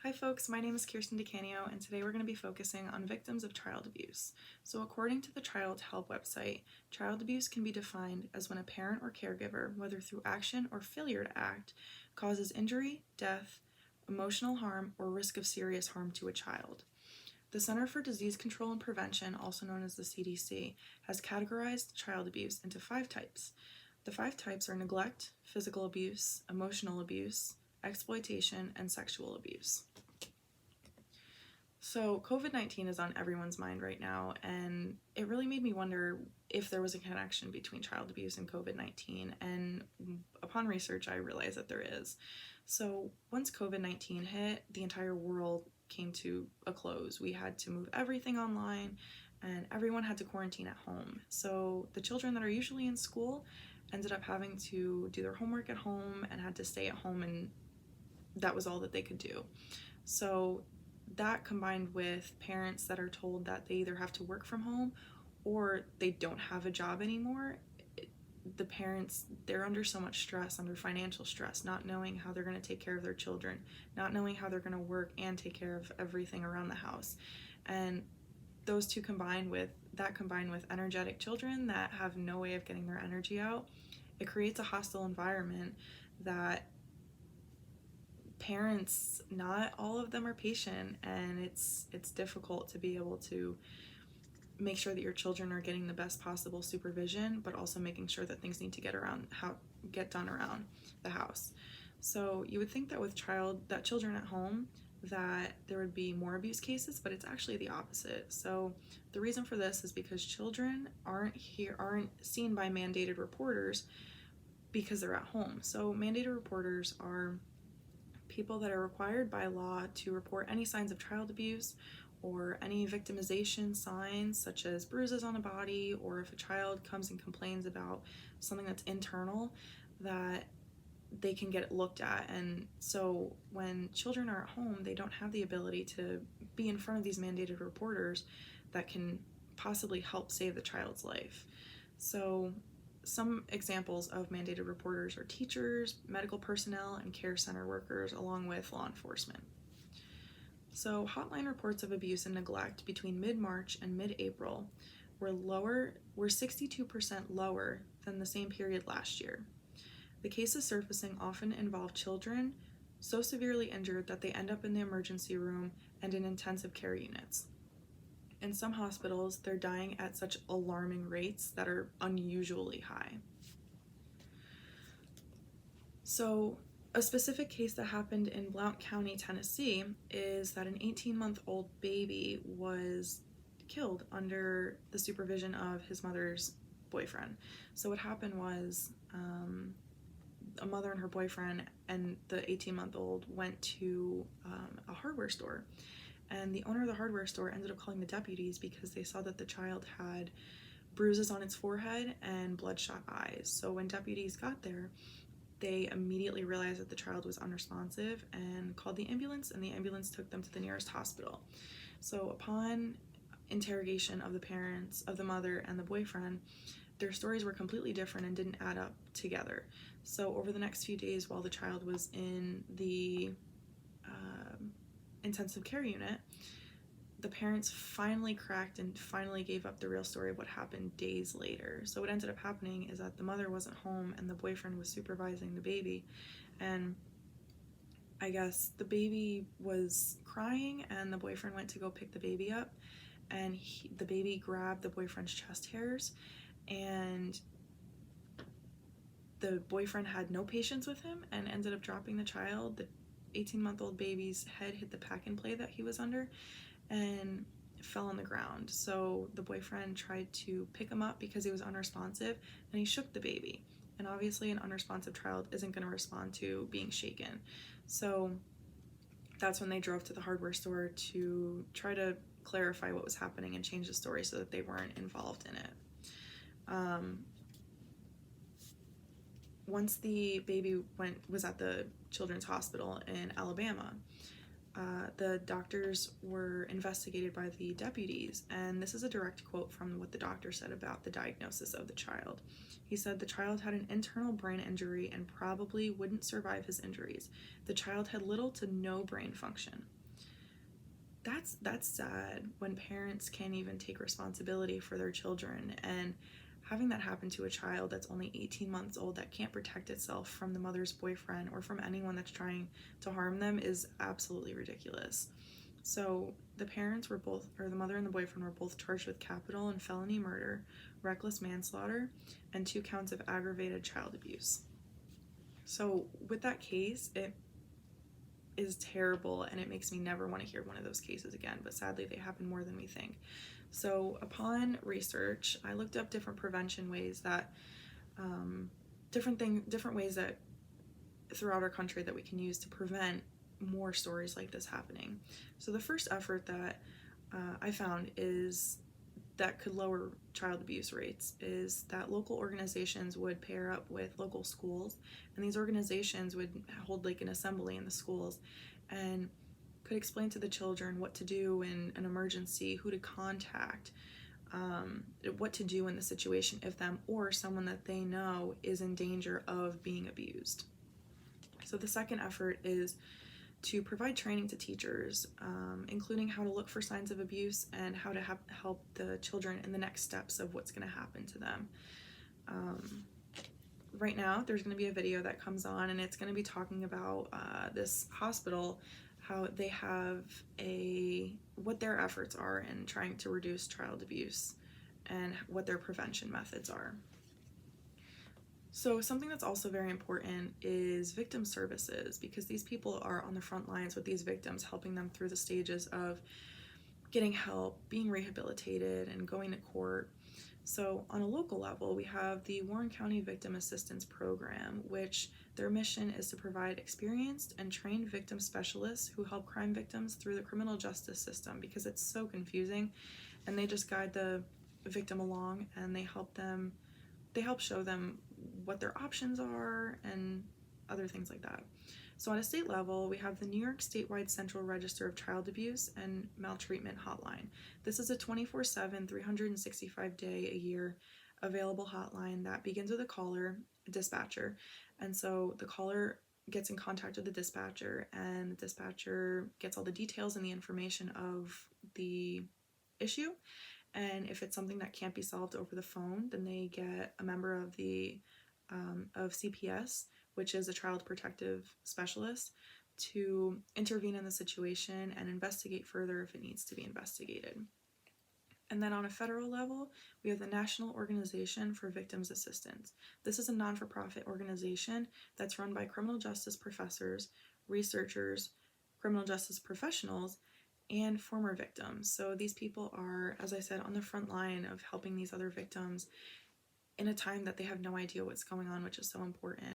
Hi folks, my name is Kirsten DeCanio, and today we're going to be focusing on victims of child abuse. So according to the Child Help website, child abuse can be defined as when a parent or caregiver, whether through action or failure to act, causes injury, death, emotional harm, or risk of serious harm to a child. The Center for Disease Control and Prevention, also known as the CDC, has categorized child abuse into 5 types. The 5 types are neglect, physical abuse, emotional abuse, exploitation, and sexual abuse. So, COVID-19 is on everyone's mind right now, and it really made me wonder if there was a connection between child abuse and COVID-19. And upon research, I realized that there is. So, once COVID-19 hit, the entire world came to a close. We had to move everything online, and everyone had to quarantine at home. So, the children that are usually in school ended up having to do their homework at home and had to stay at home, and that was all that they could do. So, that combined with parents that are told that they either have to work from home or they don't have a job anymore, the parents, they're under so much stress, under financial stress, not knowing how they're going to take care of their children, not knowing how they're going to work and take care of everything around the house. And those two combined with energetic children that have no way of getting their energy out, it creates a hostile environment that parents, not all of them are patient, and it's difficult to be able to make sure that your children are getting the best possible supervision, but also making sure that things need to get done around the house. So you would think that with children at home that there would be more abuse cases, but it's actually the opposite. So the reason for this is because children aren't seen by mandated reporters because they're at home. So mandated reporters are people that are required by law to report any signs of child abuse or any victimization signs, such as bruises on a body, or if a child comes and complains about something that's internal, that they can get it looked at. And so when children are at home, they don't have the ability to be in front of these mandated reporters that can possibly help save the child's life. So some examples of mandated reporters are teachers, medical personnel, and care center workers, along with law enforcement. So hotline reports of abuse and neglect between mid-March and mid-April were 62% lower than the same period last year. The cases surfacing often involve children so severely injured that they end up in the emergency room and in intensive care units. In some hospitals, they're dying at such alarming rates that are unusually high. So, a specific case that happened in Blount County, Tennessee, is that an 18-month-old baby was killed under the supervision of his mother's boyfriend. So what happened was a mother and her boyfriend and the 18-month-old went to a hardware store. And the owner of the hardware store ended up calling the deputies because they saw that the child had bruises on its forehead and bloodshot eyes. So when deputies got there, they immediately realized that the child was unresponsive and called the ambulance, and the ambulance took them to the nearest hospital. So upon interrogation of the parents, of the mother and the boyfriend, their stories were completely different and didn't add up together. So over the next few days while the child was in the intensive care unit, the parents finally cracked and finally gave up the real story of what happened days later. So what ended up happening is that the mother wasn't home and the boyfriend was supervising the baby, and I guess the baby was crying and the boyfriend went to go pick the baby up, and the baby grabbed the boyfriend's chest hairs, and the boyfriend had no patience with him and ended up dropping the child. The 18-month-old baby's head hit the pack and play that he was under and fell on the ground. So the boyfriend tried to pick him up because he was unresponsive, and he shook the baby. And obviously an unresponsive child isn't going to respond to being shaken. So that's when they drove to the hardware store to try to clarify what was happening and change the story so that they weren't involved in it. Once the baby was at the children's hospital in Alabama, the doctors were investigated by the deputies, and this is a direct quote from what the doctor said about the diagnosis of the child. He said the child had an internal brain injury and probably wouldn't survive his injuries. The child had little to no brain function. That's sad when parents can't even take responsibility for their children, and having that happen to a child that's only 18 months old that can't protect itself from the mother's boyfriend or from anyone that's trying to harm them is absolutely ridiculous. So the parents were both, or the mother and the boyfriend were both charged with capital and felony murder, reckless manslaughter, and 2 counts of aggravated child abuse. So with that case, it is terrible, and it makes me never want to hear one of those cases again, but sadly they happen more than we think. So upon research, I looked up different prevention ways that different ways that throughout our country that we can use to prevent more stories like this happening. So the first effort that I found is that could lower child abuse rates is that local organizations would pair up with local schools, and these organizations would hold like an assembly in the schools and could explain to the children what to do in an emergency, who to contact, what to do in the situation if them or someone that they know is in danger of being abused. So the second effort is to provide training to teachers, including how to look for signs of abuse and how to help the children in the next steps of what's going to happen to them. Right now, there's going to be a video that comes on, and it's going to be talking about this hospital, how they have what their efforts are in trying to reduce child abuse and what their prevention methods are. So something that's also very important is victim services, because these people are on the front lines with these victims, helping them through the stages of getting help, being rehabilitated, and going to court. So on a local level, we have the Warren County Victim Assistance Program, which their mission is to provide experienced and trained victim specialists who help crime victims through the criminal justice system, because it's so confusing, and they just guide the victim along, and they help show them what their options are and other things like that. So on a state level, we have the New York Statewide Central Register of Child Abuse and Maltreatment Hotline. This is a 24/7, 365-day-a-year available hotline that begins with a caller, a dispatcher. And so the caller gets in contact with the dispatcher, and the dispatcher gets all the details and the information of the issue. And if it's something that can't be solved over the phone, then they get a member of of CPS, which is a child protective specialist, to intervene in the situation and investigate further if it needs to be investigated. And then on a federal level, we have the National Organization for Victims Assistance. This is a non-for-profit organization that's run by criminal justice professors, researchers, criminal justice professionals, and former victims. So these people are, as I said, on the front line of helping these other victims in a time that they have no idea what's going on, which is so important.